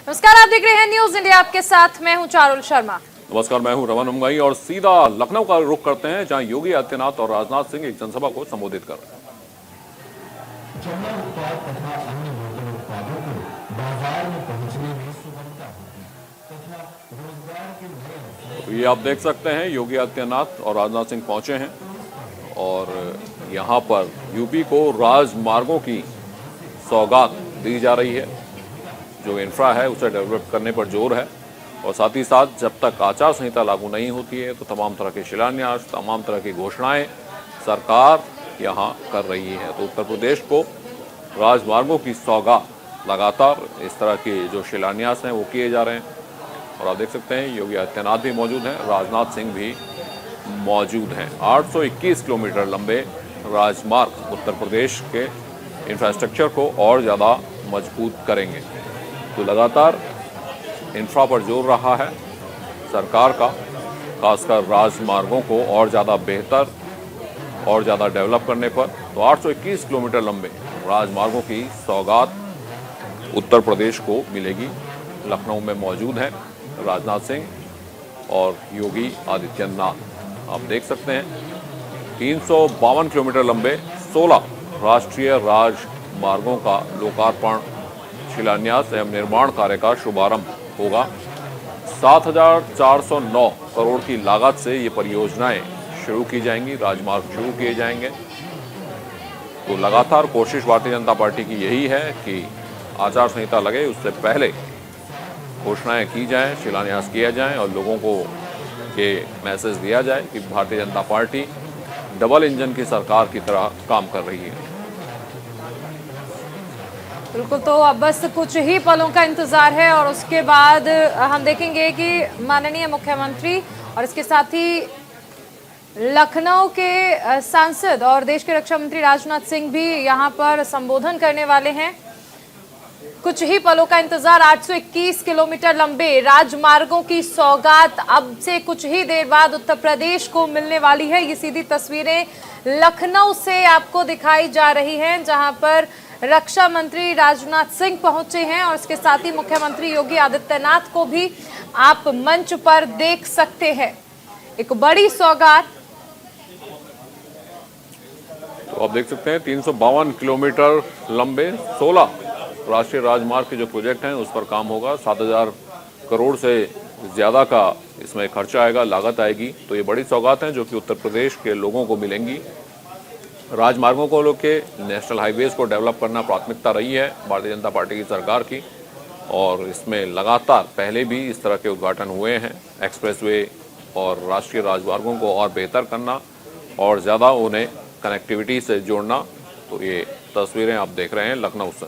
नमस्कार, आप देख रहे हैं न्यूज इंडिया। आपके साथ मैं हूं चारुल शर्मा। नमस्कार, मैं हूं रमन उमगाई और सीधा लखनऊ का रुख करते हैं, जहां योगी आदित्यनाथ और राजनाथ सिंह एक जनसभा को संबोधित कर रहे हैं। चमड़ा उत्पाद तथा अन्य लोकल उत्पादों को बाजार में पहुंचने में सुगमता होगी तथा रोजगार के नए तो ये आप देख सकते हैं, योगी आदित्यनाथ और राजनाथ सिंह पहुंचे हैं और यहां पर यूपी को राजमार्गों की सौगात दी जा रही है। जो इंफ्रा है उसे डेवलप करने पर जोर है और साथ ही साथ जब तक आचार संहिता लागू नहीं होती है तो तमाम तरह के शिलान्यास, तमाम तरह की घोषणाएं सरकार यहाँ कर रही है। तो उत्तर प्रदेश को राजमार्गों की सौगात लगातार इस तरह के जो शिलान्यास हैं वो किए जा रहे हैं। और आप देख सकते हैं योगी आदित्यनाथ भी मौजूद हैं, राजनाथ सिंह भी मौजूद हैं। 821 किलोमीटर लंबे राजमार्ग उत्तर प्रदेश के इंफ्रास्ट्रक्चर को और ज़्यादा मजबूत करेंगे। तो लगातार इंफ्रा पर जोर रहा है सरकार का, खासकर राजमार्गों को और ज़्यादा बेहतर और ज़्यादा डेवलप करने पर। तो 821 किलोमीटर लंबे राजमार्गों की सौगात उत्तर प्रदेश को मिलेगी। लखनऊ में मौजूद हैं राजनाथ सिंह और योगी आदित्यनाथ। आप देख सकते हैं 352 किलोमीटर लंबे 16 राष्ट्रीय राजमार्गों का लोकार्पण, शिलान्यास एवं निर्माण कार्य का शुभारंभ होगा। 7,409 करोड़ की लागत से ये परियोजनाएं शुरू की जाएंगी, राजमार्ग शुरू किए जाएंगे। तो लगातार कोशिश भारतीय जनता पार्टी की यही है कि आचार संहिता लगे उससे पहले घोषणाएं की जाएं, शिलान्यास किया जाए और लोगों को ये मैसेज दिया जाए कि Bharatiya Janata party double engine की सरकार की तरह काम कर रही है। बिल्कुल, तो अब बस कुछ ही पलों का इंतजार है और उसके बाद हम देखेंगे कि माननीय मुख्यमंत्री और इसके साथ ही लखनऊ के सांसद और देश के रक्षा मंत्री राजनाथ सिंह भी यहां पर संबोधन करने वाले हैं। कुछ ही पलों का इंतजार। 821 किलोमीटर लंबे राजमार्गों की सौगात अब से कुछ ही देर बाद उत्तर प्रदेश को मिलने वाली है। ये सीधी तस्वीरें लखनऊ से आपको दिखाई जा रही हैं, जहां पर रक्षा मंत्री राजनाथ सिंह पहुंचे हैं और इसके साथ ही मुख्यमंत्री योगी आदित्यनाथ को भी आप मंच पर देख सकते हैं। एक बड़ी सौगात। तो आप देख सकते हैं 352 किलोमीटर लंबे 16 राष्ट्रीय राजमार्ग के जो प्रोजेक्ट हैं उस पर काम होगा। 7,000 करोड़ से ज़्यादा का इसमें खर्चा आएगा, लागत आएगी। तो ये बड़ी सौगात हैं जो कि उत्तर प्रदेश के लोगों को मिलेंगी। राजमार्गों को लेके नेशनल हाईवेज को डेवलप करना प्राथमिकता रही है भारतीय जनता पार्टी की सरकार की और इसमें लगातार पहले भी इस तरह के उद्घाटन हुए हैं। एक्सप्रेसवे और राष्ट्रीय राजमार्गों को और बेहतर करना और ज़्यादा उन्हें कनेक्टिविटी से जोड़ना। तो ये तस्वीरें आप देख रहे हैं लखनऊ से।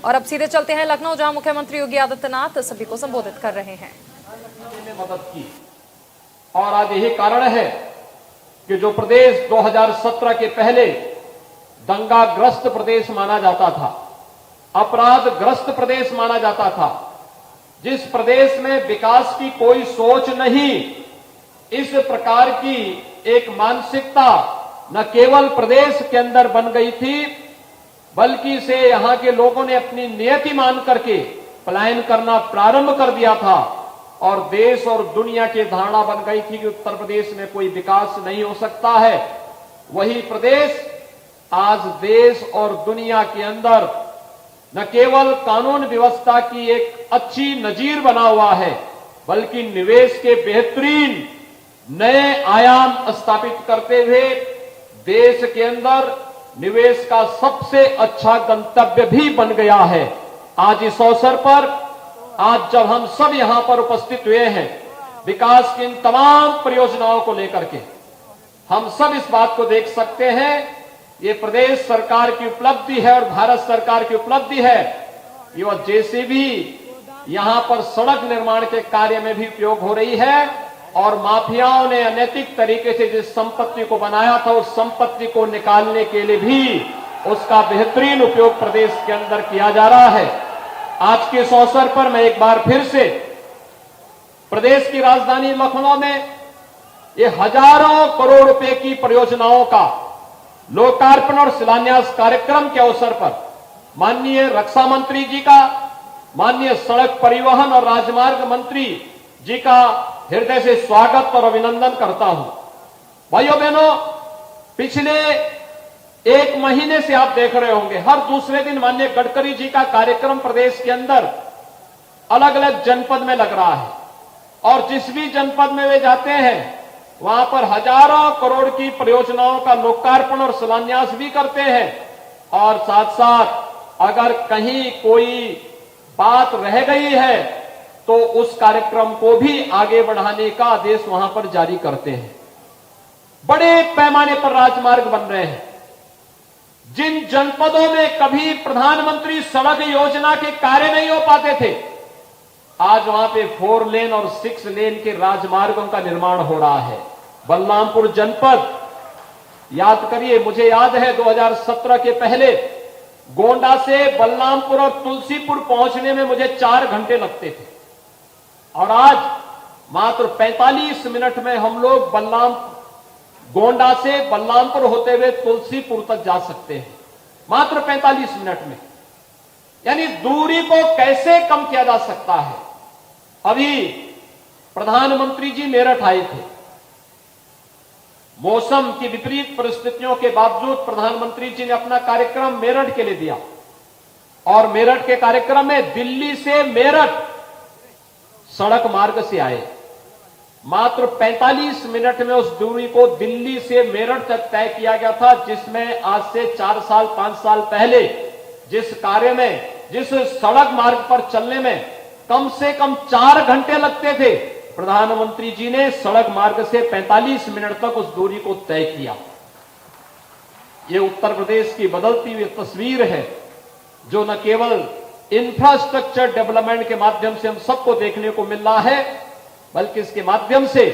और अब सीधे चलते हैं लखनऊ, जहां मुख्यमंत्री योगी आदित्यनाथ सभी को संबोधित कर रहे हैं। मदद की और आज यही कारण है कि जो प्रदेश 2017 के पहले दंगाग्रस्त प्रदेश माना जाता था, अपराधग्रस्त प्रदेश माना जाता था, जिस प्रदेश में विकास की कोई सोच नहीं, इस प्रकार की एक मानसिकता न केवल प्रदेश के अंदर बन गई थी बल्कि इसे यहां के लोगों ने अपनी नियति मान करके पलायन करना प्रारंभ कर दिया था और देश और दुनिया की धारणा बन गई थी कि उत्तर प्रदेश में कोई विकास नहीं हो सकता है। वही प्रदेश आज देश और दुनिया के अंदर न केवल कानून व्यवस्था की एक अच्छी नजीर बना हुआ है बल्कि निवेश के बेहतरीन नए आयाम स्थापित करते हुए देश के अंदर निवेश का सबसे अच्छा गंतव्य भी बन गया है। आज इस अवसर पर आज जब हम सब यहां पर उपस्थित हुए हैं विकास की इन तमाम परियोजनाओं को लेकर के, हम सब इस बात को देख सकते हैं ये प्रदेश सरकार की उपलब्धि है और भारत सरकार की उपलब्धि है। ये जेसीबी यहां पर सड़क निर्माण के कार्य में भी उपयोग हो रही है और माफियाओं ने अनैतिक तरीके से जिस संपत्ति को बनाया था उस संपत्ति को निकालने के लिए भी उसका बेहतरीन उपयोग प्रदेश के अंदर किया जा रहा है। आज के इस अवसर पर मैं एक बार फिर से प्रदेश की राजधानी लखनऊ में ये हजारों करोड़ रुपए की परियोजनाओं का लोकार्पण और शिलान्यास कार्यक्रम के अवसर पर माननीय रक्षा मंत्री जी का, माननीय सड़क परिवहन और राजमार्ग मंत्री जी का हृदय से स्वागत और अभिनंदन करता हूं। भाइयों बहनों, पिछले एक महीने से आप देख रहे होंगे हर दूसरे दिन माननीय गडकरी जी का कार्यक्रम प्रदेश के अंदर अलग अलग जनपद में लग रहा है और जिस भी जनपद में वे जाते हैं वहां पर हजारों करोड़ की परियोजनाओं का लोकार्पण और शिलान्यास भी करते हैं और साथ साथ अगर कहीं कोई बात रह गई है तो उस कार्यक्रम को भी आगे बढ़ाने का आदेश वहां पर जारी करते हैं। बड़े पैमाने पर राजमार्ग बन रहे हैं। जिन जनपदों में कभी प्रधानमंत्री सड़क योजना के कार्य नहीं हो पाते थे, आज वहां पे 4 लेन और 6 लेन के राजमार्गों का निर्माण हो रहा है। बलरामपुर जनपद, याद करिए, मुझे याद है 2017 के पहले गोंडा से बलरामपुर और तुलसीपुर पहुंचने में मुझे 4 घंटे लगते थे और आज मात्र 45 मिनट में हम लोग गोंडा से बलरामपुर होते हुए तुलसीपुर तक जा सकते हैं, मात्र 45 मिनट में। यानी दूरी को कैसे कम किया जा सकता है। अभी प्रधानमंत्री जी मेरठ आए थे, मौसम की विपरीत परिस्थितियों के बावजूद प्रधानमंत्री जी ने अपना कार्यक्रम मेरठ के लिए दिया और मेरठ के कार्यक्रम में दिल्ली से मेरठ सड़क मार्ग से आए। मात्र 45 मिनट में उस दूरी को दिल्ली से मेरठ तक तय किया गया था, जिसमें आज से 4 साल 5 साल पहले जिस कार्य में, जिस सड़क मार्ग पर चलने में कम से कम 4 घंटे लगते थे, प्रधानमंत्री जी ने सड़क मार्ग से 45 मिनट तक उस दूरी को तय किया। ये उत्तर प्रदेश की बदलती हुई तस्वीर है जो न केवल इंफ्रास्ट्रक्चर डेवलपमेंट के माध्यम से हम सबको देखने को मिल रहा है, बल्कि इसके माध्यम से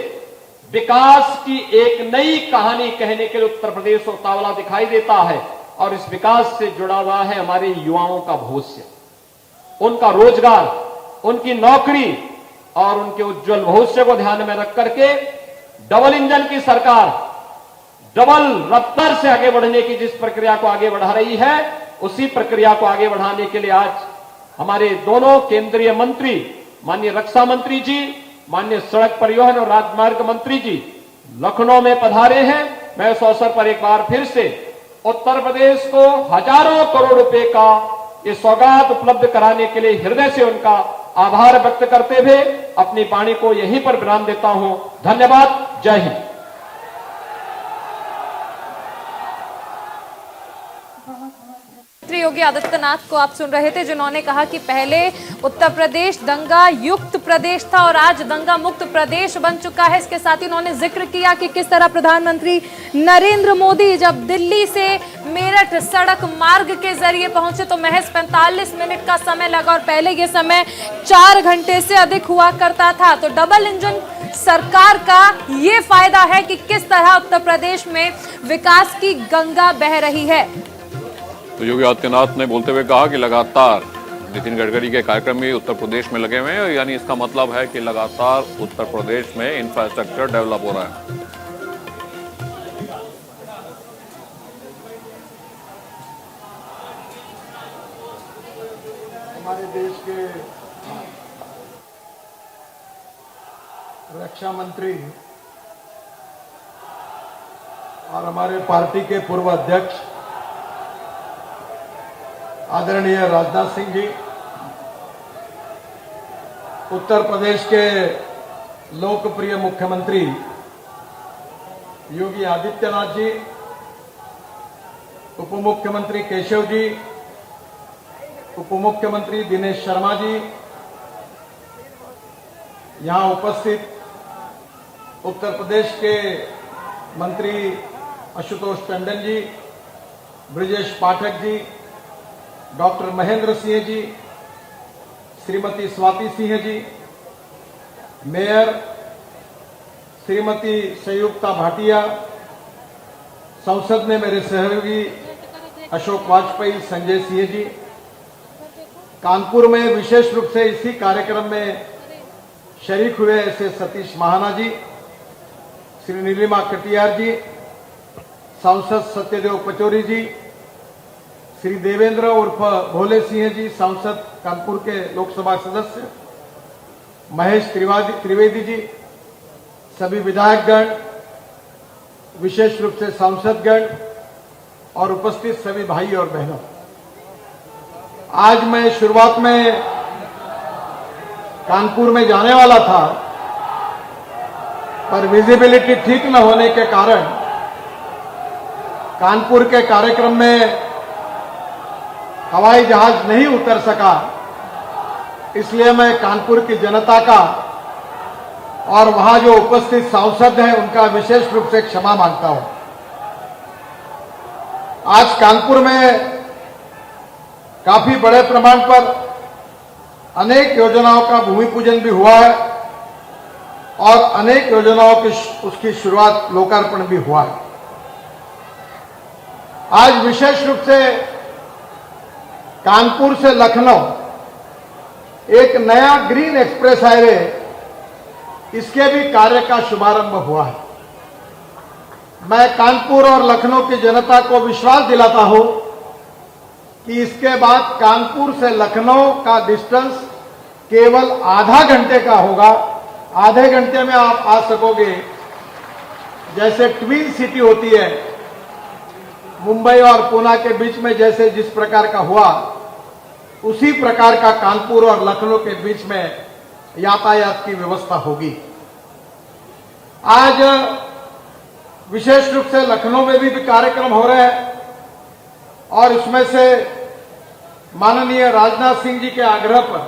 विकास की एक नई कहानी कहने के लिए उत्तर प्रदेश उतावला दिखाई देता है और इस विकास से जुड़ा हुआ है हमारे युवाओं का भविष्य, उनका रोजगार, उनकी नौकरी और उनके उज्जवल भविष्य को ध्यान में रख करके डबल इंजन की सरकार डबल रफ्तार से आगे बढ़ने की जिस प्रक्रिया को आगे बढ़ा रही है, उसी प्रक्रिया को आगे बढ़ाने के लिए आज हमारे दोनों केंद्रीय मंत्री, माननीय रक्षा मंत्री जी, माननीय सड़क परिवहन और राजमार्ग मंत्री जी लखनऊ में पधारे हैं। मैं इस अवसर पर एक बार फिर से उत्तर प्रदेश को हजारों करोड़ रुपए का ये सौगात उपलब्ध कराने के लिए हृदय से उनका आभार व्यक्त करते हुए अपनी वाणी को यहीं पर विराम देता हूं। धन्यवाद। जय हिंद। योगी आदित्यनाथ को आप सुन रहे थे, जिन्होंने कहा कि पहले उत्तर प्रदेश दंगा युक्त प्रदेश था और आज दंगा मुक्त प्रदेश बन चुका है। इसके साथ ही उन्होंने जिक्र किया कि किस तरह प्रधानमंत्री नरेंद्र मोदी जब दिल्ली से मेरठ सड़क मार्ग के जरिए पहुंचे तो महज 45 मिनट का समय लगा और पहले यह समय 4 घंटे से अधिक हुआ करता था। तो डबल इंजन सरकार का ये फायदा है कि किस तरह उत्तर प्रदेश में विकास की गंगा बह रही है। तो योगी आदित्यनाथ ने बोलते हुए कहा कि लगातार नितिन गडकरी के कार्यक्रम भी उत्तर प्रदेश में लगे हुए हैं, यानी इसका मतलब है कि लगातार उत्तर प्रदेश में इंफ्रास्ट्रक्चर डेवलप हो रहा है। हमारे देश के रक्षा मंत्री और हमारे पार्टी के पूर्व अध्यक्ष आदरणीय राजनाथ सिंह जी, उत्तर प्रदेश के लोकप्रिय मुख्यमंत्री योगी आदित्यनाथ जी, उप मुख्यमंत्री केशव जी, उप मुख्यमंत्री दिनेश शर्मा जी, यहां उपस्थित उत्तर प्रदेश के मंत्री आशुतोष टंडन जी, ब्रजेश पाठक जी, डॉक्टर महेंद्र सिंह जी, श्रीमती स्वाति सिंह जी, मेयर श्रीमती संयुक्ता भाटिया, संसद में मेरे सहयोगी अशोक वाजपेयी, संजय सिंह जी, कानपुर में विशेष रूप से इसी कार्यक्रम में शरीक हुए ऐसे सतीश महाना जी, श्री नीलिमा कटियार जी, सांसद सत्यदेव पचौरी जी, श्री देवेंद्र उर्फ भोले सिंह जी, सांसद कानपुर के लोकसभा सदस्य, महेश त्रिवेदी जी, सभी विधायकगण, विशेष रूप से सांसदगण और उपस्थित सभी भाई और बहनों, आज मैं शुरुआत में कानपुर में जाने वाला था, पर विजिबिलिटी ठीक न होने के कारण कानपुर के कार्यक्रम में हवाई जहाज नहीं उतर सका। इसलिए मैं कानपुर की जनता का और वहां जो उपस्थित सांसद हैं उनका विशेष रूप से क्षमा मांगता हूं। आज कानपुर में काफी बड़े प्रमाण पर अनेक योजनाओं का भूमि पूजन भी हुआ है और अनेक योजनाओं की उसकी शुरुआत, लोकार्पण भी हुआ है। आज विशेष रूप से कानपुर से लखनऊ एक नया ग्रीन एक्सप्रेस हाईवे, इसके भी कार्य का शुभारंभ हुआ है। मैं कानपुर और लखनऊ की जनता को विश्वास दिलाता हूं कि इसके बाद कानपुर से लखनऊ का डिस्टेंस केवल आधा घंटे का होगा। आधे घंटे में आप आ सकोगे। जैसे ट्विन सिटी होती है, मुंबई और पुणे के बीच में जैसे जिस प्रकार का हुआ, उसी प्रकार का कानपुर और लखनऊ के बीच में यातायात की व्यवस्था होगी। आज विशेष रूप से लखनऊ में भी कार्यक्रम हो रहे हैं और इसमें से माननीय राजनाथ सिंह जी के आग्रह पर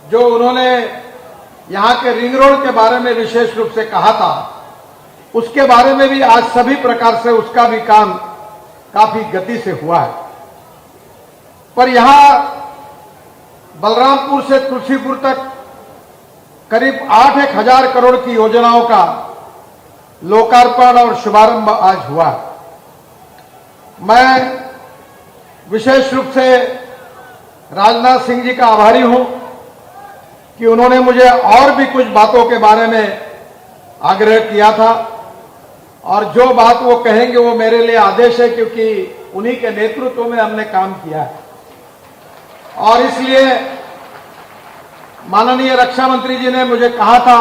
जो उन्होंने यहां के रिंग रोड के बारे में विशेष रूप से कहा था, उसके बारे में भी आज सभी प्रकार से उसका भी काम काफी गति से हुआ है। पर यहां बलरामपुर से तुलसीपुर तक करीब 8-1 हजार करोड़ की योजनाओं का लोकार्पण और शुभारंभ आज हुआ। मैं विशेष रूप से राजनाथ सिंह जी का आभारी हूं कि उन्होंने मुझे और भी कुछ बातों के बारे में आग्रह किया था और जो बात वो कहेंगे वो मेरे लिए आदेश है, क्योंकि उन्हीं के नेतृत्व में हमने काम किया है। और इसलिए माननीय रक्षा मंत्री जी ने मुझे कहा था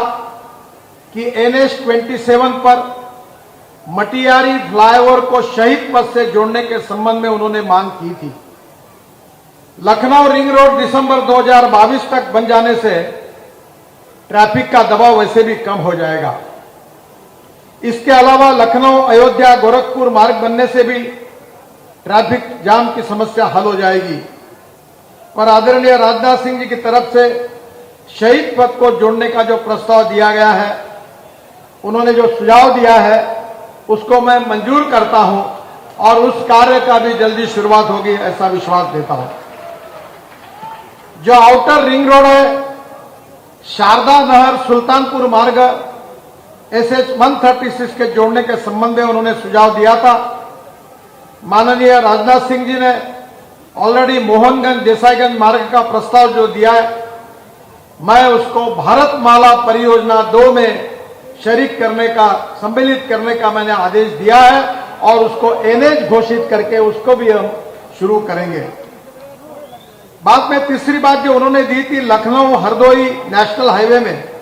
कि NH 27 पर मटियारी फ्लाईओवर को शहीद पथ से जोड़ने के संबंध में उन्होंने मांग की थी। लखनऊ रिंग रोड दिसंबर 2022 तक बन जाने से ट्रैफिक का दबाव वैसे भी कम हो जाएगा। इसके अलावा लखनऊ अयोध्या गोरखपुर मार्ग बनने से भी ट्रैफिक जाम की समस्या हल हो जाएगी। पर आदरणीय राजनाथ सिंह जी की तरफ से शहीद पथ को जोड़ने का जो प्रस्ताव दिया गया है, उन्होंने जो सुझाव दिया है, उसको मैं मंजूर करता हूं और उस कार्य का भी जल्दी शुरुआत होगी, ऐसा विश्वास देता हूं। जो आउटर रिंग रोड है, शारदा नहर सुल्तानपुर मार्ग SH 136 के जोड़ने के संबंध में उन्होंने सुझाव दिया था। माननीय राजनाथ सिंह जी ने ऑलरेडी मोहनगंज देसाईगंज मार्ग का प्रस्ताव जो दिया है, मैं उसको भारतमाला परियोजना 2 में शरीक करने का, सम्मिलित करने का मैंने आदेश दिया है और उसको NH घोषित करके उसको भी हम शुरू करेंगे। बाद में तीसरी बात जो उन्होंने दी थी, लखनऊ हरदोई नेशनल हाईवे में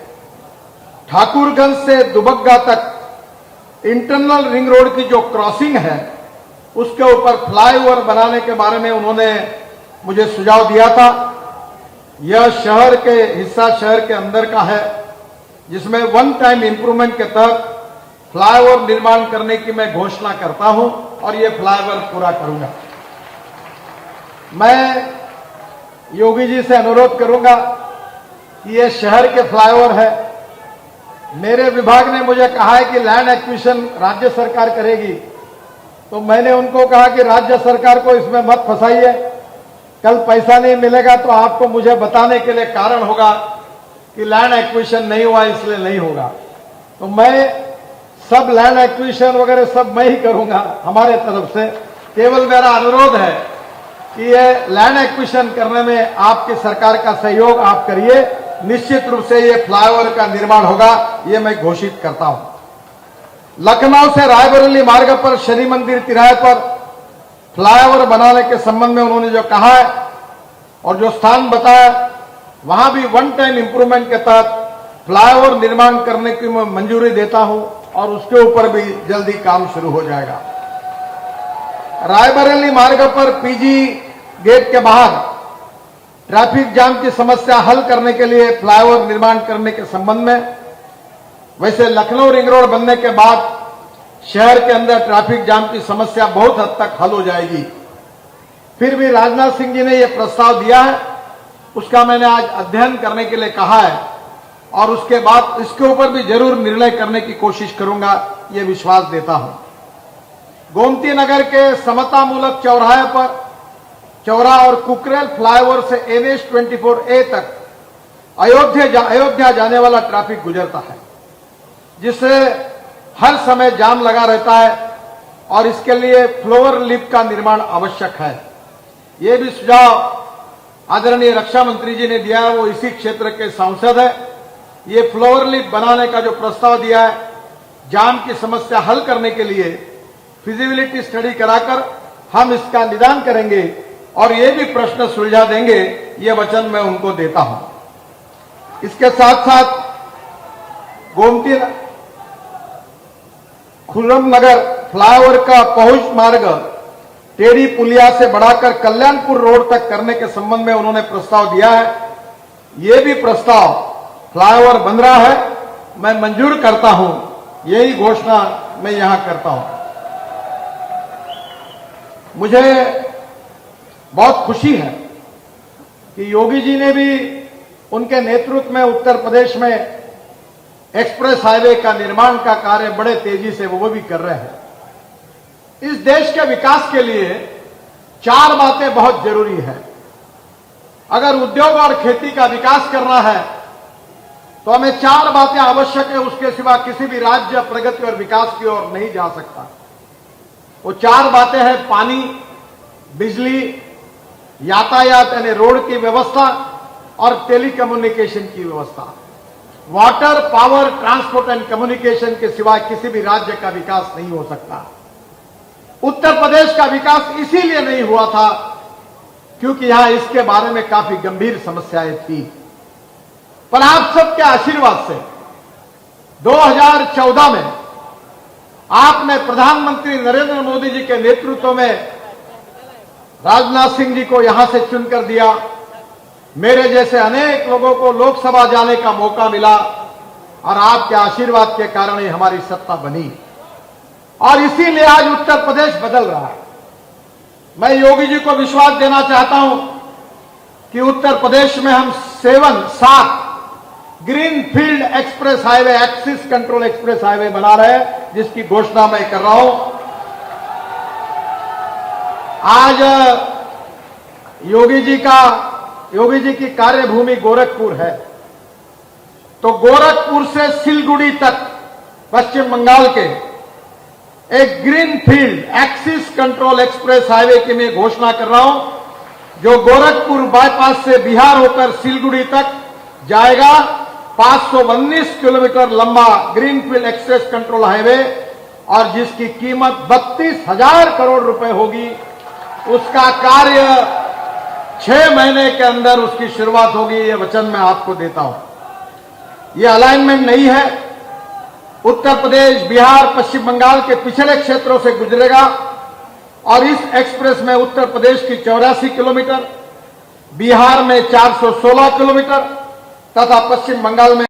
ठाकुरगंज से दुबग्गा तक इंटरनल रिंग रोड की जो क्रॉसिंग है, उसके ऊपर फ्लाईओवर बनाने के बारे में उन्होंने मुझे सुझाव दिया था। यह शहर के हिस्सा शहर के अंदर का है, जिसमें वन टाइम इंप्रूवमेंट के तहत फ्लाईओवर निर्माण करने की मैं घोषणा करता हूं और यह फ्लाईओवर पूरा करूंगा। मैं योगी जी से अनुरोध करूंगा कि यह शहर के फ्लाईओवर है। मेरे विभाग ने मुझे कहा है कि लैंड एक्विजिशन राज्य सरकार करेगी, तो मैंने उनको कहा कि राज्य सरकार को इसमें मत फंसाइए। कल पैसा नहीं मिलेगा तो आपको मुझे बताने के लिए कारण होगा कि लैंड एक्विजिशन नहीं हुआ, इसलिए नहीं होगा। तो मैं सब लैंड एक्विजिशन वगैरह सब मैं ही करूंगा हमारे तरफ से। केवल मेरा अनुरोध है कि ये लैंड एक्विजिशन करने में आपकी सरकार का सहयोग आप करिए। निश्चित रूप से ये फ्लाईओवर का निर्माण होगा, ये मैं घोषित करता हूं। लखनऊ से रायबरेली मार्ग पर शनि मंदिर तिराहे पर फ्लाईओवर बनाने के संबंध में उन्होंने जो कहा है और जो स्थान बताया, वहां भी वन टाइम इंप्रूवमेंट के तहत फ्लाईओवर निर्माण करने की मैं मंजूरी देता हूं और उसके ऊपर भी जल्दी काम शुरू हो जाएगा। रायबरेली मार्ग पर पीजी गेट के बाहर ट्रैफिक जाम की समस्या हल करने के लिए फ्लाईओवर निर्माण करने के संबंध में, वैसे लखनऊ रिंग रोड बनने के बाद शहर के अंदर ट्रैफिक जाम की समस्या बहुत हद तक हल हो जाएगी। फिर भी राजनाथ सिंह जी ने यह प्रस्ताव दिया है, उसका मैंने आज अध्ययन करने के लिए कहा है और उसके बाद इसके ऊपर भी जरूर निर्णय करने की कोशिश करूंगा, यह विश्वास देता हूं। गोमती नगर के समता मूलक चौराहे पर चौरा और कुकरेल फ्लाईओवर से NH 24A तक अयोध्या जाने वाला ट्रैफिक गुजरता है, जिससे हर समय जाम लगा रहता है और इसके लिए फ्लोअर लिफ्ट का निर्माण आवश्यक है। यह भी सुझाव आदरणीय रक्षा मंत्री जी ने दिया है, वो इसी क्षेत्र के सांसद है। ये फ्लोअर लिफ्ट बनाने का जो प्रस्ताव दिया है, जाम की समस्या हल करने के लिए फिजिबिलिटी स्टडी कराकर हम इसका निदान करेंगे और ये भी प्रश्न सुलझा देंगे, ये वचन मैं उनको देता हूं। इसके साथ साथ गोमती खुर्रम नगर फ्लाईओवर का पहुंच मार्ग टेढ़ी पुलिया से बढ़ाकर कल्याणपुर रोड तक करने के संबंध में उन्होंने प्रस्ताव दिया है। यह भी प्रस्ताव फ्लाईओवर बन रहा है, मैं मंजूर करता हूं, यही घोषणा मैं यहां करता हूं। मुझे बहुत खुशी है कि योगी जी ने भी उनके नेतृत्व में उत्तर प्रदेश में एक्सप्रेस हाईवे का निर्माण का कार्य बड़े तेजी से वो भी कर रहे हैं। इस देश के विकास के लिए 4 बातें बहुत जरूरी है। अगर उद्योग और खेती का विकास करना है तो हमें 4 बातें आवश्यक है, उसके सिवा किसी भी राज्य प्रगति और विकास की ओर नहीं जा सकता। वो 4 बातें हैं पानी, बिजली, यातायात यानी रोड की व्यवस्था और टेलीकम्युनिकेशन की व्यवस्था। Water, power, transport and communication के सिवा किसी भी राज्य का विकास नहीं हो सकता। उत्तर प्रदेश का विकास इसीलिए नहीं हुआ था क्योंकि यहां इसके बारे में काफी गंभीर समस्याएं थी। पर आप सबके आशीर्वाद से 2014 में आपने प्रधानमंत्री नरेंद्र मोदी जी के नेतृत्व में राजनाथ सिंह जी को यहां से चुनकर दिया। मेरे जैसे अनेक लोगों को लोकसभा जाने का मौका मिला और आपके आशीर्वाद के कारण ही हमारी सत्ता बनी और इसीलिए आज उत्तर प्रदेश बदल रहा है। मैं योगी जी को विश्वास देना चाहता हूं कि उत्तर प्रदेश में हम 7 green field express highway, axis control express highway बना रहे हैं, जिसकी घोषणा मैं कर रहा हूं। आज योगी जी की कार्यभूमि गोरखपुर है, तो गोरखपुर से सिलगुड़ी तक पश्चिम बंगाल के एक green field axis control express highway की मैं घोषणा कर रहा हूं, जो गोरखपुर बाईपास से बिहार होकर सिलगुड़ी तक जाएगा। 519 किलोमीटर लंबा green field express control highway और जिसकी कीमत 32,000 करोड़ रुपए होगी। उसका कार्य 6 महीने के अंदर उसकी शुरुआत होगी, ये वचन मैं आपको देता हूं। ये अलाइनमेंट नहीं है, उत्तर प्रदेश, बिहार, पश्चिम बंगाल के पिछड़े क्षेत्रों से गुजरेगा और इस एक्सप्रेस में उत्तर प्रदेश की 84 किलोमीटर, बिहार में 416 किलोमीटर तथा पश्चिम बंगाल में